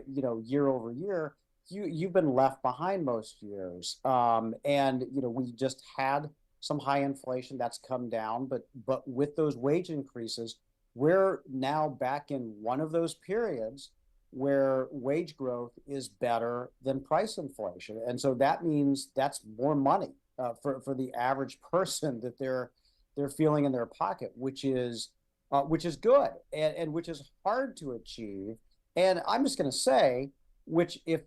year over year, you've been left behind most years. And we just had some high inflation that's come down, but with those wage increases, we're now back in one of those periods where wage growth is better than price inflation. And so that means that's more money for the average person that they're feeling in their pocket, which is good and which is hard to achieve. And I'm just going to say, which if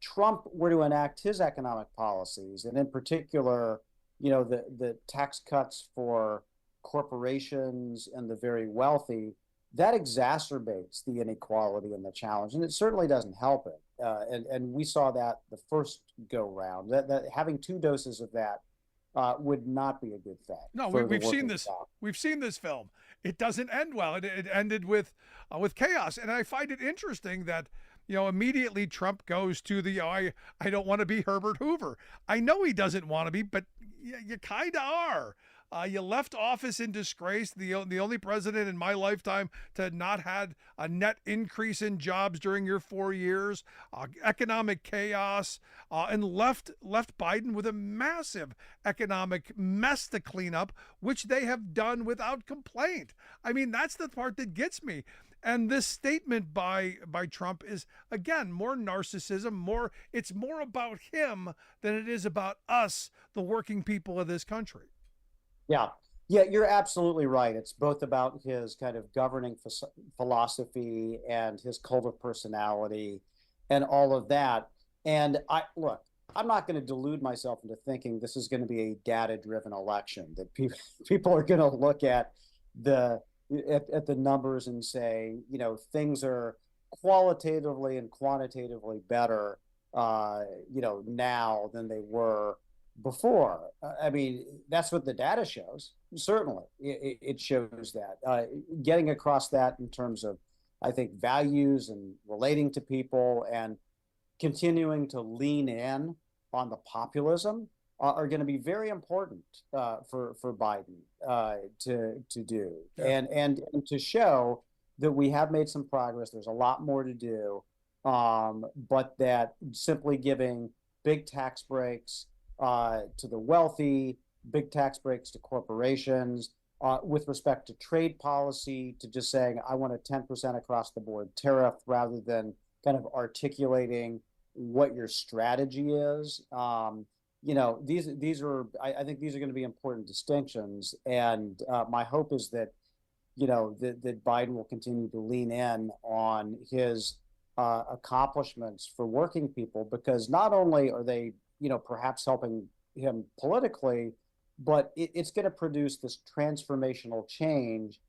Trump were to enact his economic policies, and in particular, the tax cuts for corporations and the very wealthy, that exacerbates the inequality and the challenge, and it certainly doesn't help it. And we saw that the first go round, that having 2 doses of that would not be a good thing. No, we've seen this. We've seen this film. It doesn't end well. It ended with chaos, and I find it interesting that immediately Trump goes to the I don't want to be Herbert Hoover. I know he doesn't want to be, but you kind of are. You left office in disgrace, the only president in my lifetime to have not had a net increase in jobs during your 4 years, economic chaos, and left Biden with a massive economic mess to clean up, which they have done without complaint. I mean, that's the part that gets me. And this statement by Trump is, again, more narcissism, it's more about him than it is about us, the working people of this country. Yeah. Yeah, you're absolutely right. It's both about his kind of governing philosophy and his cult of personality and all of that. And I'm not going to delude myself into thinking this is going to be a data-driven election, that people are going to look at the numbers and say, things are qualitatively and quantitatively better, now than they were before. I mean, that's what the data shows. Certainly, it shows that. Getting across that in terms of, I think, values and relating to people and continuing to lean in on the populism are going to be very important for Biden to do, yeah. and to show that we have made some progress. There's a lot more to do, but that simply giving big tax breaks to the wealthy, big tax breaks to corporations, with respect to trade policy, to just saying I want a 10% across the board tariff rather than kind of articulating what your strategy is. These are, I think these are going to be important distinctions, and my hope is that that Biden will continue to lean in on his accomplishments for working people, because not only are they perhaps helping him politically, but it's going to produce this transformational change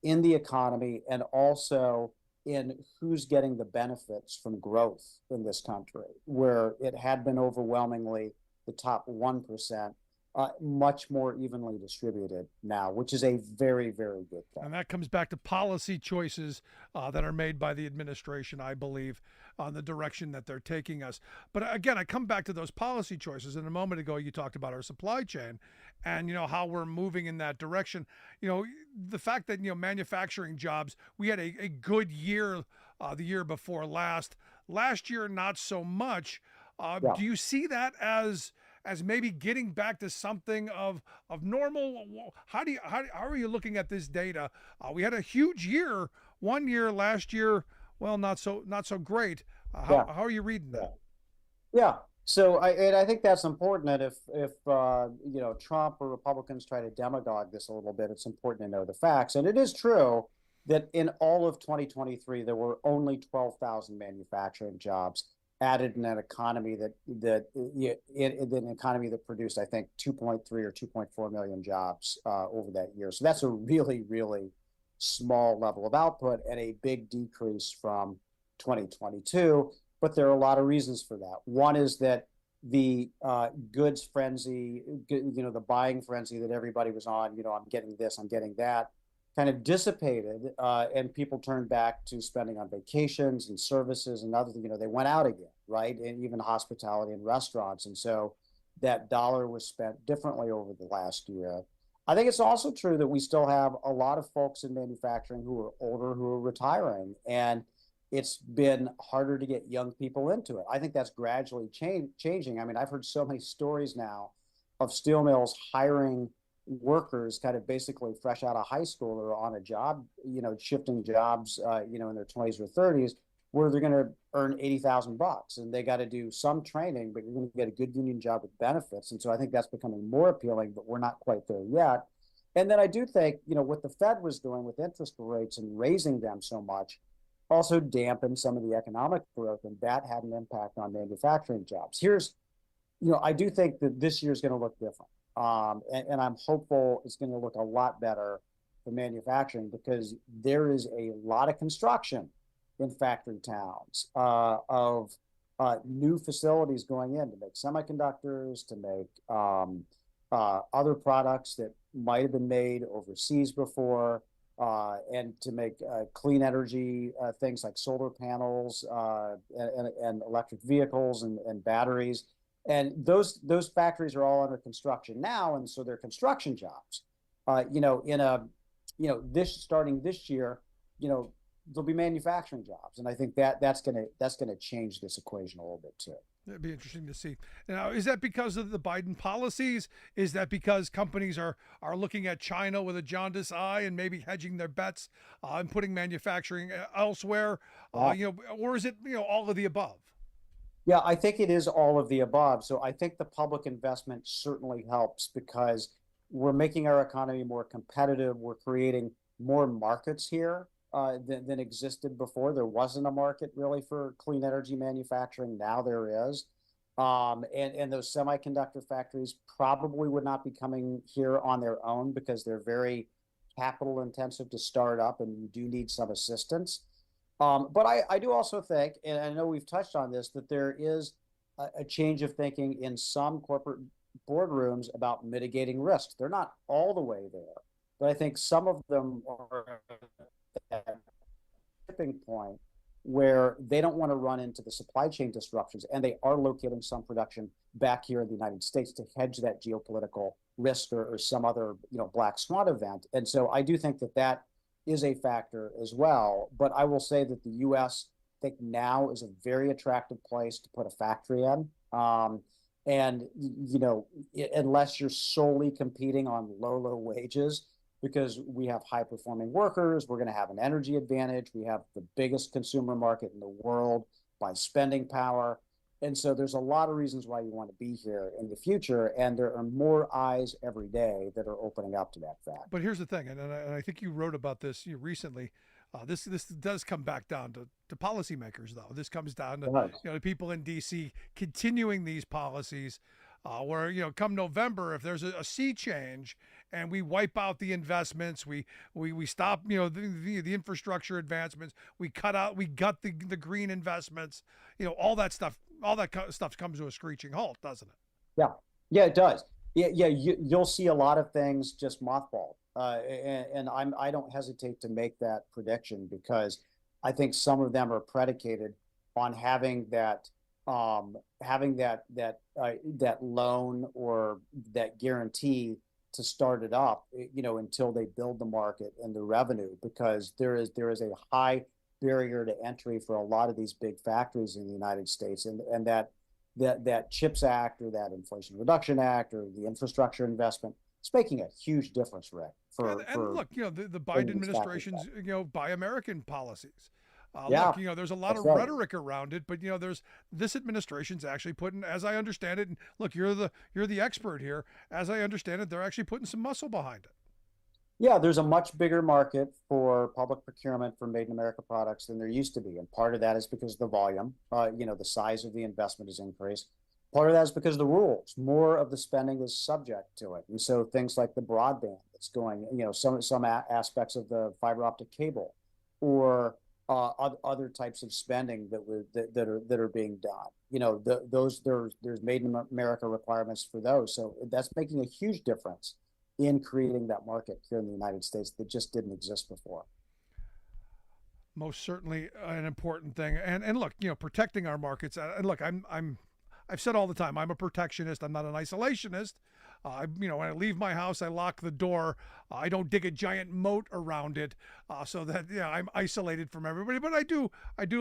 in the economy and also in who's getting the benefits from growth in this country, where it had been overwhelmingly the top 1%, much more evenly distributed now, which is a very, very good thing. And that comes back to policy choices that are made by the administration, I believe, on the direction that they're taking us. But again, I come back to those policy choices. And a moment ago, you talked about our supply chain and, how we're moving in that direction. The fact that, manufacturing jobs, we had a good year the year before last. Last year, not so much. Yeah. Do you see that as maybe getting back to something of normal? How are you looking at this data? We had a huge year, 1 year, last year, well, not so great. How are you reading that? Yeah. So I think that's important, that if Trump or Republicans try to demagogue this a little bit, it's important to know the facts. And it is true that in all of 2023, there were only 12,000 manufacturing jobs added in an economy that produced, I think, 2.3 or 2.4 million jobs over that year. So that's a really, really small level of output and a big decrease from 2022. But there are a lot of reasons for that. One is that the goods frenzy, the buying frenzy that everybody was on, I'm getting this, I'm getting that, kind of dissipated, and people turned back to spending on vacations and services and other things. They went out again, right? And even hospitality and restaurants. And so that dollar was spent differently over the last year. I think it's also true that we still have a lot of folks in manufacturing who are older, who are retiring, and it's been harder to get young people into it. I think that's gradually changing. I mean, I've heard so many stories now of steel mills hiring workers kind of basically fresh out of high school or on a job, shifting jobs, in their 20s or 30s, where they're going to earn $80,000 and they got to do some training, but you're going to get a good union job with benefits. And so I think that's becoming more appealing, but we're not quite there yet. And then I do think, what the Fed was doing with interest rates and raising them so much also dampened some of the economic growth, and that had an impact on manufacturing jobs. I do think that this year is going to look different. And I'm hopeful it's going to look a lot better for manufacturing, because there is a lot of construction in factory towns of new facilities going in to make semiconductors, to make other products that might have been made overseas before, and to make clean energy things like solar panels and electric vehicles and batteries. And those factories are all under construction now, and so they're construction jobs. starting this year, there'll be manufacturing jobs, and I think that's gonna change this equation a little bit too. It'd be interesting to see. Now, is that because of the Biden policies? Is that because companies are looking at China with a jaundiced eye and maybe hedging their bets and putting manufacturing elsewhere? Or is it all of the above? Yeah, I think it is all of the above. So I think the public investment certainly helps because we're making our economy more competitive. We're creating more markets here than existed before. There wasn't a market really for clean energy manufacturing. Now there is. And those semiconductor factories probably would not be coming here on their own because they're very capital intensive to start up and you do need some assistance. But I do also think, and I know we've touched on this, that there is a change of thinking in some corporate boardrooms about mitigating risks. They're not all the way there, but I think some of them are at a tipping point where they don't want to run into the supply chain disruptions, and they are locating some production back here in the United States to hedge that geopolitical risk or some other black swan event. And so I do think that is a factor as well. But I will say that the U.S. I think now is a very attractive place to put a factory in. And unless you're solely competing on low wages, because we have high performing workers, we're going to have an energy advantage. We have the biggest consumer market in the world by spending power. And so there's a lot of reasons why you want to be here in the future. And there are more eyes every day that are opening up to that fact. But here's the thing, and I think you wrote about this recently. This does come back down to policymakers, though. This comes down to the people in D.C. continuing these policies, where come November, if there's a sea change and we wipe out the investments, we stop the infrastructure advancements, we gut the green investments, all that stuff comes to a screeching halt, doesn't it? Yeah, it does. Yeah, you'll see a lot of things just mothballed. And I don't hesitate to make that prediction because I think some of them are predicated on having that loan or that guarantee to start it up, until they build the market and the revenue, because there is a high barrier to entry for a lot of these big factories in the United States, and that CHIPS Act or that Inflation Reduction Act or the infrastructure investment, it's making a huge difference, Rick. And look, the Biden administration's Buy American policies. Look, there's a lot of rhetoric around it, but there's this administration's actually putting, as I understand it, and look, you're the expert here. As I understand it, they're actually putting some muscle behind it. Yeah, there's a much bigger market for public procurement for Made in America products than there used to be, and part of that is because of the volume. The size of the investment has increased. Part of that is because of the rules. More of the spending is subject to it, and so things like the broadband that's going, some aspects of the fiber optic cable, or other types of spending that are being done. There's Made in America requirements for those. So that's making a huge difference in creating that market here in the United States that just didn't exist before. Most certainly an important thing. And look, protecting our markets. And look, I've said all the time, I'm a protectionist. I'm not an isolationist. When I leave my house, I lock the door. I don't dig a giant moat around it, so that I'm isolated from everybody. But I do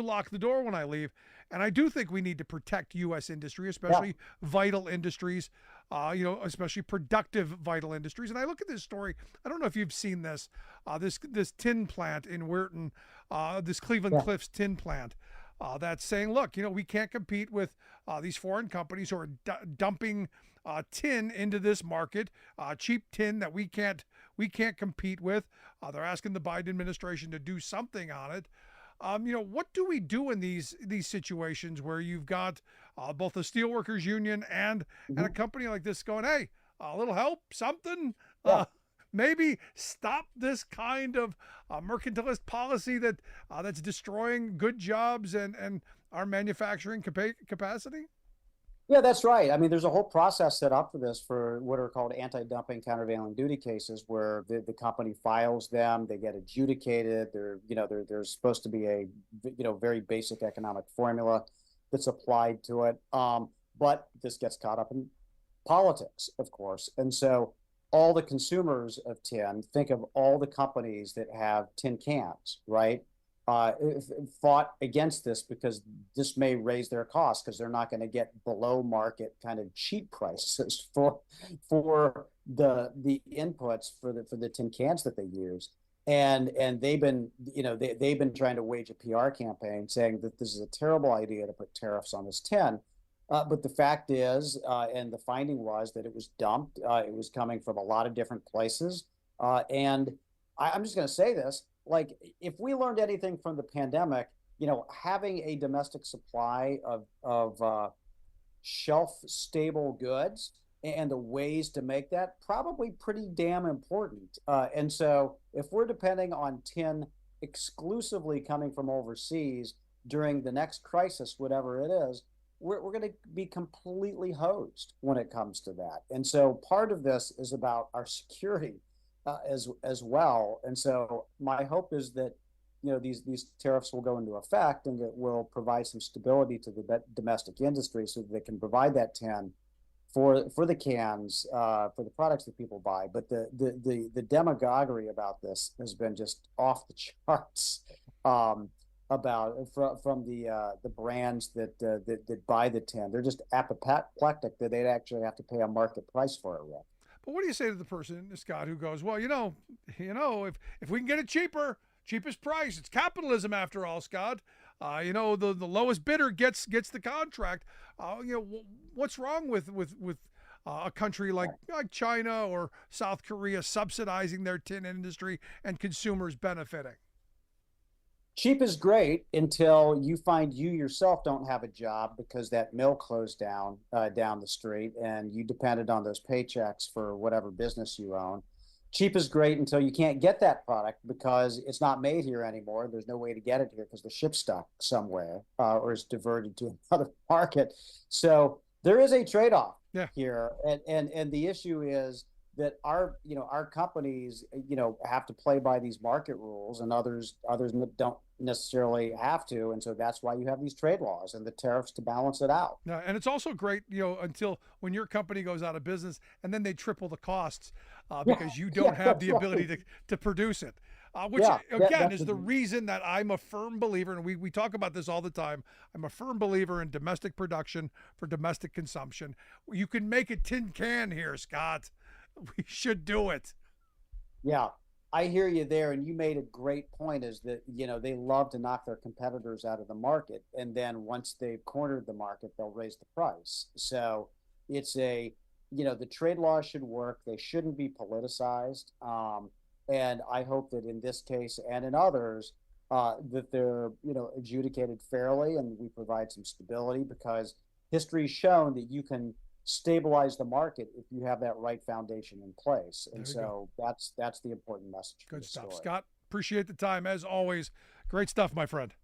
lock the door when I leave, and I do think we need to protect U.S. industry, especially vital industries, especially productive vital industries. And I look at this story. I don't know if you've seen this, this tin plant in Weirton, this Cleveland Cliffs tin plant. That's saying, look, we can't compete with these foreign companies who are dumping tin into this market, cheap tin that we can't compete with. They're asking the Biden administration to do something on it. What do we do in these situations where you've got both the steelworkers union and a company like this going, hey, a little help, something? Maybe stop this kind of mercantilist policy that's destroying good jobs and our manufacturing capacity? Yeah, that's right. I mean, there's a whole process set up for this, for what are called anti-dumping countervailing duty cases, where the company files them, they get adjudicated. There's supposed to be a very basic economic formula that's applied to it. But this gets caught up in politics, of course, and so all the consumers of tin, think of all the companies that have tin cans, right? Fought against this because this may raise their costs because they're not going to get below market kind of cheap prices for the inputs for the tin cans that they use. And they've been, they've been trying to wage a PR campaign saying that this is a terrible idea to put tariffs on this tin. But the fact is, and the finding was that it was dumped. It was coming from a lot of different places. And I'm just going to say this, like, if we learned anything from the pandemic, having a domestic supply of shelf stable goods and the ways to make that probably pretty damn important. And so if we're depending on tin exclusively coming from overseas during the next crisis, whatever it is, we're going to be completely hosed when it comes to that. And so part of this is about our security as well. And so my hope is that these tariffs will go into effect and that will provide some stability to the domestic industry so that they can provide that tin for the cans, for the products that people buy. But the demagoguery about this has been just off the charts. About from the brands that buy the tin. They're just apoplectic that they'd actually have to pay a market price for it, Rick. But what do you say to the person, Scott, who goes, well, if we can get it cheaper, cheapest price, it's capitalism after all, Scott. The lowest bidder gets the contract. What's wrong with a country like China or South Korea subsidizing their tin industry and consumers benefiting? Cheap is great until you find you yourself don't have a job because that mill closed down the street and you depended on those paychecks for whatever business you own. Cheap is great until you can't get that product because it's not made here anymore. There's no way to get it here because the ship's stuck somewhere or is diverted to another market. So there is a trade-off here. And the issue is that our companies, have to play by these market rules and others don't necessarily have to. And so that's why you have these trade laws and the tariffs to balance it out. Yeah, and it's also great, until when your company goes out of business and then they triple the costs because you don't have the ability to produce it. Which, again, is the reason that I'm a firm believer, and we talk about this all the time, I'm a firm believer in domestic production for domestic consumption. You can make a tin can here, Scott. We should do it. Yeah, I hear you there. And you made a great point is that, they love to knock their competitors out of the market. And then once they've cornered the market, they'll raise the price. So it's the trade laws should work. They shouldn't be politicized. And I hope that in this case and in others, that they're, adjudicated fairly and we provide some stability because history's shown that you can stabilize the market if you have that right foundation in place. And so that's the important message. Good stuff, Scott. Appreciate the time as always. Great stuff, my friend.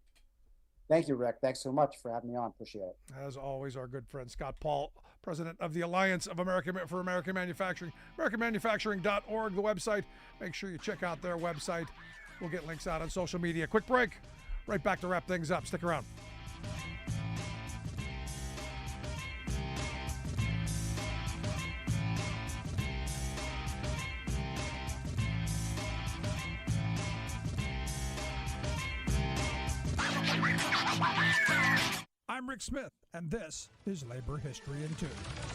Thank you, Rick. Thanks so much for having me on. Appreciate it. As always, our good friend Scott Paul, president of the Alliance of American Manufacturing, AmericanManufacturing.org, the website. Make sure you check out their website. We'll get links out on social media. Quick break. Right back to wrap things up. Stick around. I'm Rick Smith, and this is Labor History in 2.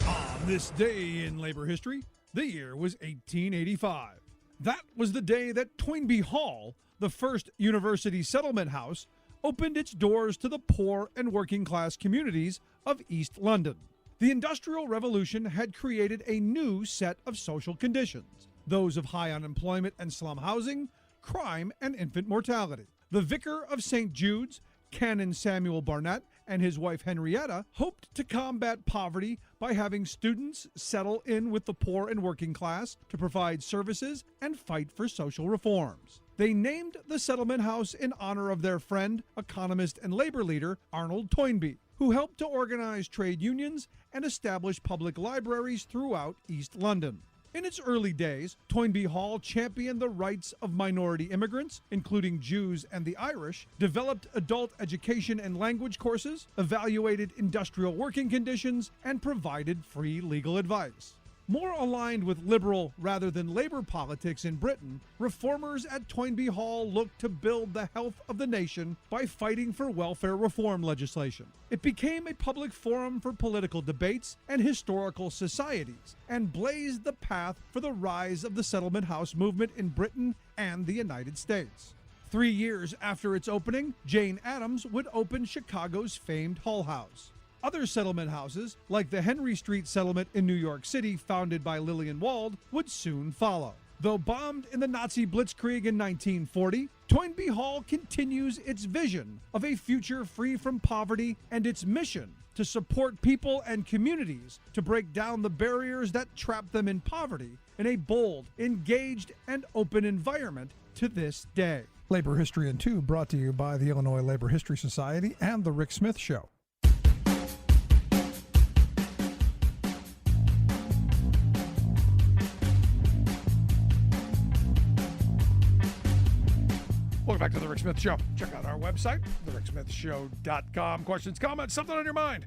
On this day in labor history, the year was 1885. That was the day that Toynbee Hall, the first university settlement house, opened its doors to the poor and working class communities of East London. The Industrial Revolution had created a new set of social conditions, those of high unemployment and slum housing, crime, and infant mortality. The vicar of St. Jude's, Canon Samuel Barnett, and his wife Henrietta hoped to combat poverty by having students settle in with the poor and working class to provide services and fight for social reforms. They named the settlement house in honor of their friend, economist, and labor leader Arnold Toynbee, who helped to organize trade unions and establish public libraries throughout East London. In its early days, Toynbee Hall championed the rights of minority immigrants, including Jews and the Irish, developed adult education and language courses, evaluated industrial working conditions, and provided free legal advice. More aligned with liberal rather than labor politics in Britain, reformers at Toynbee Hall looked to build the health of the nation by fighting for welfare reform legislation. It became a public forum for political debates and historical societies, and blazed the path for the rise of the settlement house movement in Britain and the United States. 3 years after its opening, Jane Addams would open Chicago's famed Hull House. Other settlement houses, like the Henry Street settlement in New York City founded by Lillian Wald, would soon follow. Though bombed in the Nazi Blitzkrieg in 1940, Toynbee Hall continues its vision of a future free from poverty and its mission to support people and communities to break down the barriers that trap them in poverty in a bold, engaged, and open environment to this day. Labor History in 2 brought to you by the Illinois Labor History Society and The Rick Smith Show. Welcome back to The Rick Smith Show. Check out our website, thericksmithshow.com. Questions, comments, something on your mind.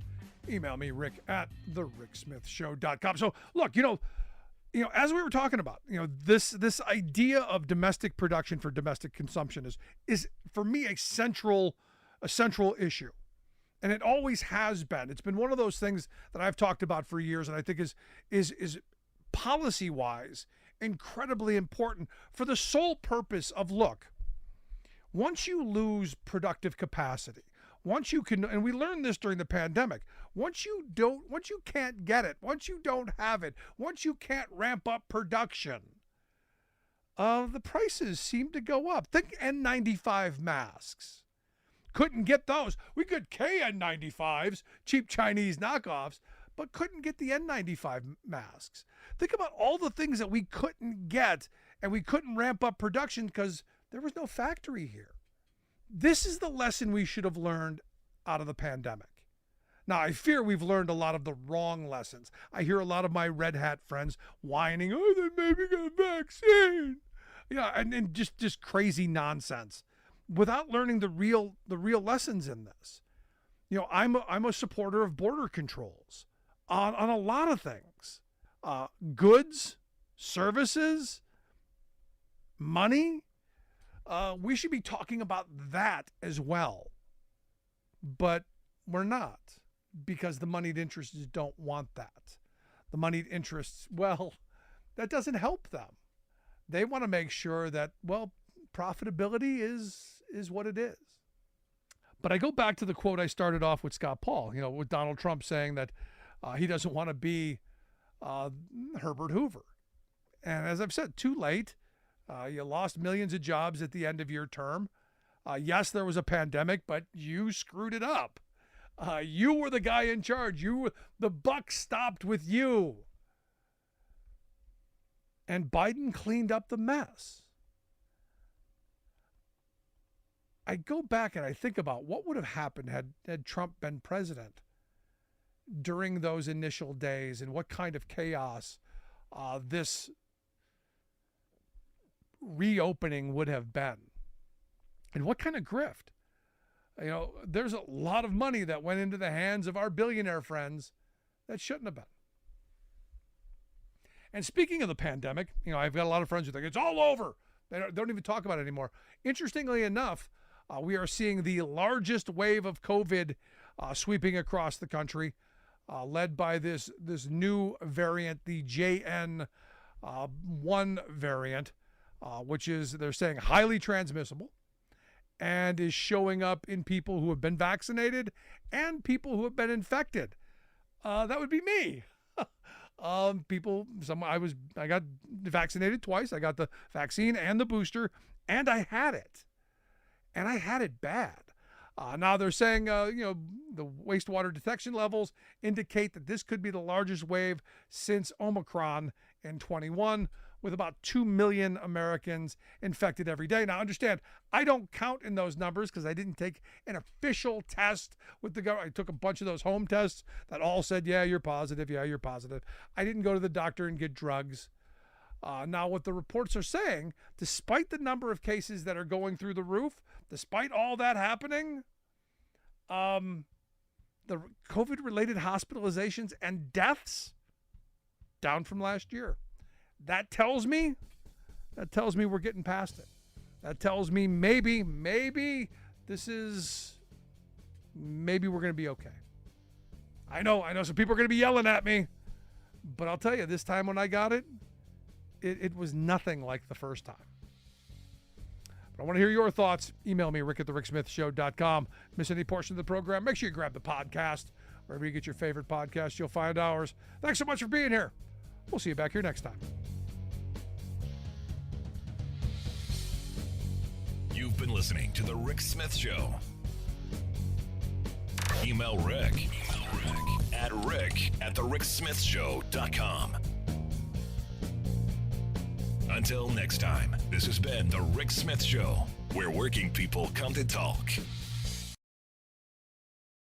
Email me, rick at thericksmithshow.com. So, look, as we were talking about, this idea of domestic production for domestic consumption is for me a central issue. And it always has been. It's been one of those things that I've talked about for years, and I think is policy-wise incredibly important for the sole purpose of, look, once you lose productive capacity, once you can, and we learned this during the pandemic, once you can't get it, once you don't have it, once you can't ramp up production, the prices seem to go up. Think N95 masks. Couldn't get those. We could KN95s, cheap Chinese knockoffs, but couldn't get the N95 masks. Think about all the things that we couldn't get, and we couldn't ramp up production because there was no factory here. This is the lesson we should have learned out of the pandemic. Now, I fear we've learned a lot of the wrong lessons. I hear a lot of my red hat friends whining, oh, they maybe got a vaccine. And just crazy nonsense without learning the real lessons in this. I'm a supporter of border controls on a lot of things. Goods, services, money. We should be talking about that as well. But we're not, because the moneyed interests don't want that. The moneyed interests, well, that doesn't help them. They want to make sure that, well, profitability is what it is. But I go back to the quote I started off with Scott Paul, with Donald Trump saying that he doesn't want to be Herbert Hoover. And as I've said, too late. You lost millions of jobs at the end of your term. Yes, there was a pandemic, but you screwed it up. You were the guy in charge. The buck stopped with you. And Biden cleaned up the mess. I go back and I think about what would have happened had Trump been president during those initial days, and what kind of chaos this reopening would have been, and what kind of grift. There's a lot of money that went into the hands of our billionaire friends that shouldn't have been. And speaking of the pandemic, I've got a lot of friends who think it's all over. They don't even talk about it anymore. Interestingly enough, we are seeing the largest wave of COVID sweeping across the country, led by this new variant, the JN1 variant, which is, they're saying, highly transmissible, and is showing up in people who have been vaccinated and people who have been infected. That would be me. I got vaccinated twice. I got the vaccine and the booster, and I had it. And I had it bad. Now they're saying, the wastewater detection levels indicate that this could be the largest wave since Omicron in 21, with about 2 million Americans infected every day. Now, understand, I don't count in those numbers because I didn't take an official test with the government. I took a bunch of those home tests that all said, yeah, you're positive. Yeah, you're positive. I didn't go to the doctor and get drugs. Now, what the reports are saying, despite the number of cases that are going through the roof, despite all that happening, the COVID-related hospitalizations and deaths, down from last year. That tells me we're getting past it. That tells me maybe we're going to be okay. I know some people are going to be yelling at me, but I'll tell you, this time when I got it, it was nothing like the first time. But I want to hear your thoughts. Email me, rick@thericksmithshow.com. Miss any portion of the program, make sure you grab the podcast. Wherever you get your favorite podcast, you'll find ours. Thanks so much for being here. We'll see you back here next time. You've been listening to The Rick Smith Show. Email Rick at rick@thericksmithshow.com. Until next time, this has been The Rick Smith Show, where working people come to talk.